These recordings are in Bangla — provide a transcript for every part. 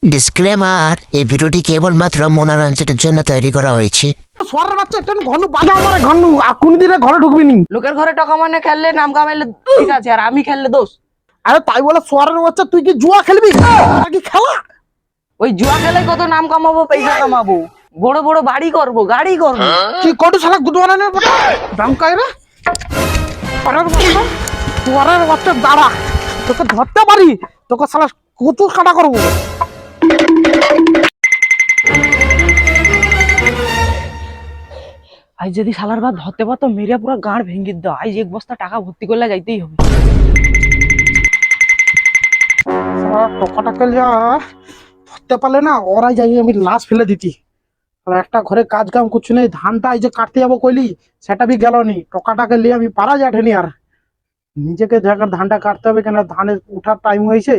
ডিসক্লেমার, এই ভিডিওটি কেবলমাত্র মনোরঞ্জনের জন্য তৈরি করা হয়েছে। সোয়ারের বাচ্চা একটা ঘন বাজা আমারে ঘন আর কোনদিনে ঘরে ঢুকবি নি। লোকের ঘরে টাকা মানে খেললে নাম কামাইলে ঠিক আছে, আর আমি খেললে দোষ। আরে তাই বলে সোয়ারের বাচ্চা তুই কি জুয়া খেলবি নাকি খেলা? ওই জুয়া খেলে কত নাম কামাবো, পয়সা কামাবো, বড় বড় বাড়ি করবো, গাড়ি করবো। কি কটু শালা গুদওয়ানের বেটা দাম কায়রা সোয়ারের বাচ্চা, সোয়ারের বাচ্চা দাঁড়া, তোকে ধরতে পারি, তোকে শালা কত কাটা করবো। আজ যদি শালার বাদ ধরতে পারতো মেরে পুরো গাঁড় ভেঙে দাও। আজ এক বস্তা টাকা ভর্তি করলে যাইতেই হবে। শালা টাকাটাকে যা ধরতে পারলে না ওরাই যাই আমি লাশ ফেলে দিতি। আর একটা ঘরে কাজ কাম কিছু নেই, ধানটা এই যে কাটতে যাবো কইলি সেটা বি গেল নি, টাকাটাকে নিয়ে আমি পারা যাঠেনি। আর নিজেকে জায়গার ধানটা কাটতে হবে, কেন ধানের উঠার টাইম হয়েছে,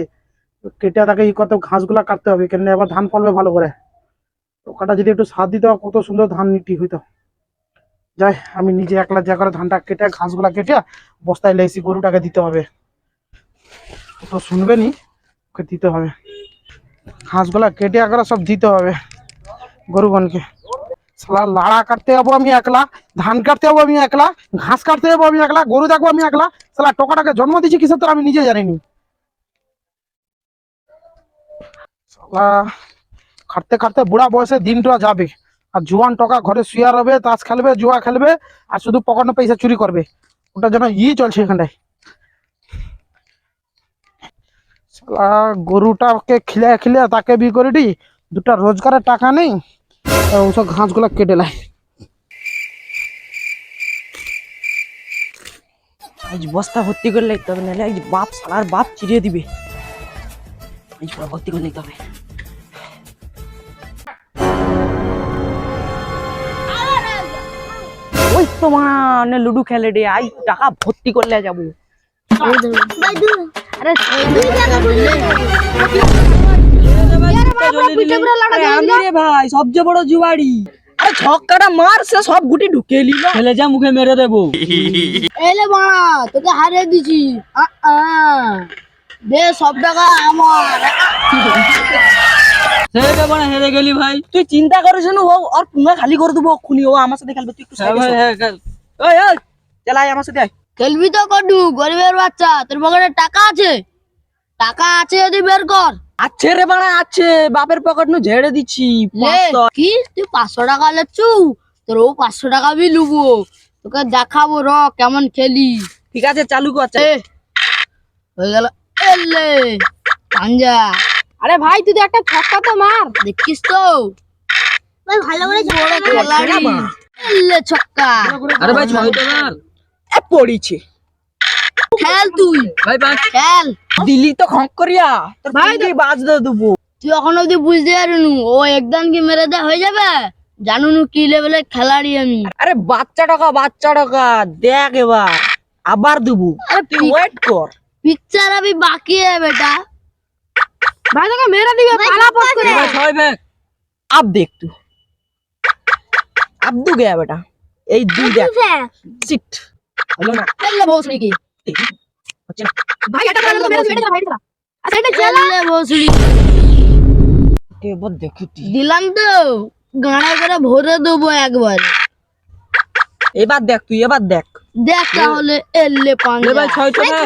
কেটে তাকে ই কত ঘাসগুলা কাটতে হবে, কেন এবার ধান ফলবে ভালো করে। টাকাটা যদি একটু সাথ দিতে কত সুন্দর ধান নিটি হইতো। যাই আমি নিজে একলা যা করে ধানটা কেটে ঘাসগুলা কেটে বস্তায় লেসি গরুটাকে দিতে হবে, তো শুনবে নি, ওকে দিতে হবে ঘাসগুলা কেটে একলা সব দিতে হবে গরুগণকে। সালা লাড়া কাটতে যাবো আমি একলা, ধান কাটতে যাবো আমি একলা, ঘাস কাটতে যাবো আমি একলা, গরু দেখবো আমি একলা। সালা টাকাটাকে জন্ম দিয়েছি কিসের, তো আমি নিজে জানিনি। সালা খাটতে খাটতে বুড়া বয়সে দিনটা যাবে, আর জুয়ান টাকা ঘরে শুয়ে রবে, তাস খেলবে, জুয়া খেলবে, আর শুধু পকেটে পয়সা চুরি করবে। ওটা যেন চলছে এখানটায়। সালা গরুটাকে খিলে খিলে তাকে বি করে দি, দুটা রোজগারের টাকা নেই, ওসব ঘাসগুলা কেটে লাই। আজ বস্তা ভর্তি করে লিখতে হবে, নাহলে আজ বাপ শালার বাপ চিরিয়ে দিবে। আজ পুরো ভর্তি করে লিখতে হবে। ওই তো মানে লুডু খেলে রে, আজ টাকা ভর্তি করলে যাবো। আমি রে ভাই সবচেয়ে বড় জুয়ারি। আরে ছক্কাটা মার, সে সব গুটি ঢুকে নিল, ফেলে যা মুখে মেরে দেবো। এলে বাড়া তোকে হারিয়ে দিছি, দে সব টাকা আমার। হেরে গেলি ভাই, তুই চিন্তা করিস না, ও আর পুঙ্গা খালি করে দেবো খুনি, ও আমার সাথে খেলবে, তুই একটু চালাই আমার সাথে আয়। খেলবি তো কটু, গরিবের বাচ্চা, তোর পকেটে টাকা আছে? টাকা আছে যদি বের কর। আছে রে বাড়া আছে, বাপের পকেট নু ঝেড়ে দিচ্ছি। লে, কি তুই 500 টাকা লেচু? তোর ও 500 টাকা বি লুবো, তোকে দেখাবো র কেমন খেলি। ঠিক আছে চালু কর। এ, হয়ে গেল। এলে পাঞ্জা। আরে ভাই তুই তো একটা ছক্কা তো মার, দেখিস তো ভালো করে বড় খেলাড়ি। এলে ছক্কা। আরে ভাই ছয় তো মার, এ পড়িছে। খেল তুই ভাই বাস খেল। দিলি তো খক করিয়া, তোর ভাই, ভাই বাজ দে দেবো। তুই এখন অব্দি বুঝতে পারিনু, ও একদম কি মেরে দে হয়ে যাবে। জানুনু কি লেভেলের খেলাড়ি আমি। আরে বাচ্চা টাকা দেখ, এবার আবার দেবো, তুই ওয়েট কর। পিকচার अभी बाकी है बेटा। भाई তোকে মেরে দিবে পালা পট করে। भाई ছয় ব্যাগ अब देख तू, अब दू गया बेटा, এই দুই দেখ সিট হলো না। এলে ভোসড়ি কি হচ্ছে না ভাই, এটা মেরে দিবে এটা ভাই দিলা। আচ্ছা এটা খেলা। এলে ভোসড়ি কে বল দেখি দিলাম তো, গাড়া করে ভরে দেবো একবার। এবার দেখ তুই, এবার দেখ। দেখ তাহলে। এলে পাঁচ ले भाई ছয় তো একটা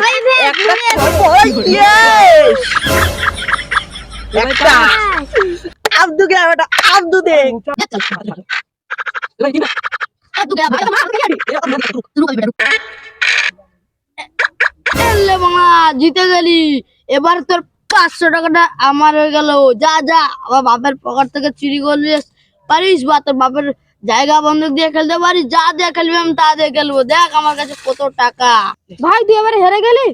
ছয়, ইয়েস একটা। अब दू गया बेटा, अब दू दे। এলে বাবা জিতে গেলি। এবার তোর 500 টাকাটা আমার হয়ে গেল। যা যা আবার বাপের পকেট থেকে চুরি করলি পারিস, বা তোর বাপের জায়গা বন্ধক দিয়ে খেলতে পারিস। যা দিয়ে খেলবি আমি তা দিয়ে খেলবো। দেখ আমার কাছে কত টাকা। ভাই তুই এবারে হেরে গেলি।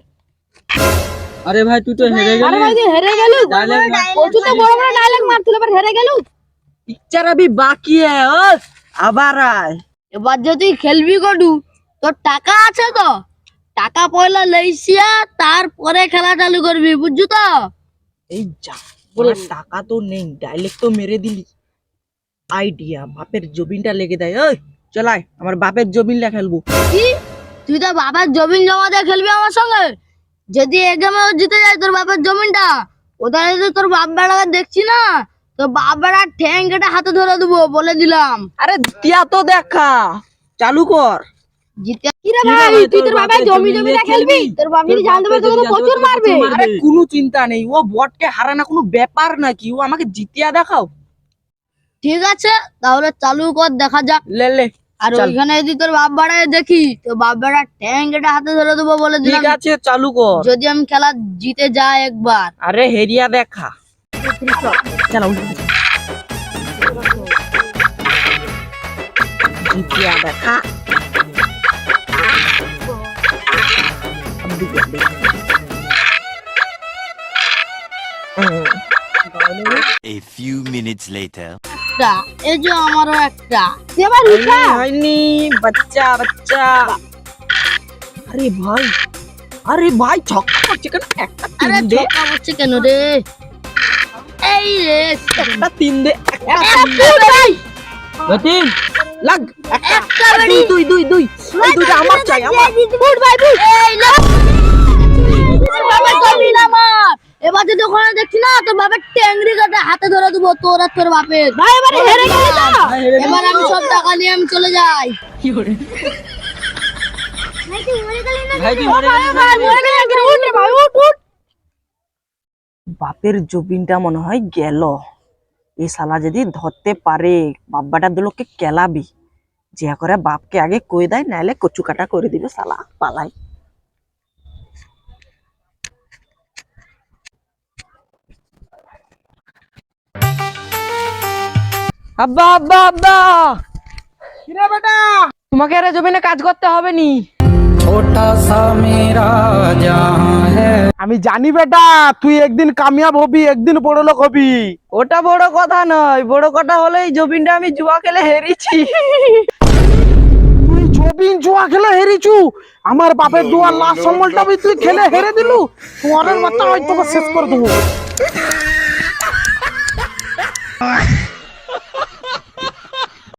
अरे भाई तू तो हेरे আরে ভাই তুই হেরে গেলি। প্রচুর তো বড় বড় ডায়লগ মারছিল, এবার হেরে গেলু। पिक्चर अभी बाकी है, ओ আবার আয়। এবার যদি খেলবি কটু, তোর টাকা আছে তো, টাকা পয়লা লইছিয়া তারপরে খেলা চালু করবি, বুঝছো তো? এই যা বলে টাকা তো নেই, ডাইরেক্ট তো মেরে দিলি। আইডিয়া, বাপের জমিনটা লেগে দেয়। ওই চলাই আমার বাপের জমিন লে খেলবো। কি তুই তো বাবার জমিন জমা দিয়ে খেলবি আমার সঙ্গে? যদি এ গেমে জিতে যায় তোর বাপের জমিনটা, ওখানে যদি তোর বাপ বেড়াকে দেখছি না, তো বাপ বেড়ার ঠ্যাং কেটে হাতে ধরে দেবো, বলে দিলাম। আরে দিয়া তো দেখা, চালু কর। জিতে কি রে ভাই, তুই তোর বাবার জমি জমিটা খেলবি? তোর বাপ যদি জানতে পারে তোকে তো প্রচুর মারবে। আরে কোনো চিন্তা নেই, ও বটকে হারানো কোনো ব্যাপার নাকি, ও আমাকে জিতিয়া দেখাও। ঠিক আছে, তাহলে চালু কর, দেখা যাক। লে লে, আর চল। ওইখানে যদি তোর বাপ বেড়ায় দেখি, তো বাপ বেড়ার ঠ্যাং কেটে হাতে ধরে দেবো, বলে দিলাম। ঠিক আছে, চালু কর। যদি আমি খেলা জিতে যাই একবার। আরে হেরিয়া দেখা, চলো জিতিয়া দেখা। A few minutes later. একটা, এই যে আমারও একটা। এবার উঠা। হয়নি, বাচ্চা বাচ্চা। আরে ভাই, আরে ভাই, ছক্কা করছে কেন? একটা আরে তিন দে, ছক্কা হচ্ছে কেন রে? এই রে, একটা তিন দে, একটা একটা ভাই, তিন লাগ, একটা দুই দুই দুই দুই, এই দুইটা আমার চাই, আমার। বুট ভাই বুট। এই লে, তোর বাবার জমি না আমার। এবার যদি ওখানে দেখছি না, তোর বাবার ট্যাংরি কাটে হাতে ধরে দেবো, তোর আর তোর বাপের। ভাই এবারে হেরে গেলি তো। এবার আমি সব টাকা নিয়ে আমি চলে যাই। ভাই তুই মরে গেলি না? ভাই মরে গেলি নাকি? উঠ রে ভাই, উঠ উঠ। বাপের জবিনটা মনে হয় গেল। এই শালা যদি ধরতে পারে, বাব্বাটা দুলোকে কেলাবি, যে করে বাপকে আগে কই দেয়, নাইলে কচু কাটা করে দিবে শালা, পালাই। আব্বা আব্বা আব্বা, কিরে বেটা, তোমাকে আর জমিনে কাজ করতে হবে নি। আমি জানি বেটা, তুই একদিন কামিয়াব হবি, একদিন বড় লোক হবি। ওটা বড় কথা নয়, বড় কথা হলো এই জমিনটা আমি জুয়া খেলে হেরেছি। তুই জবিন জুয়া খেলে হেরিছু? আমার বাপের দুয়ার লাশ সম্বলটা তুই খেলে হেরে দিলু? তোরের বাচ্চা হয়তো শেষ করে দেবো।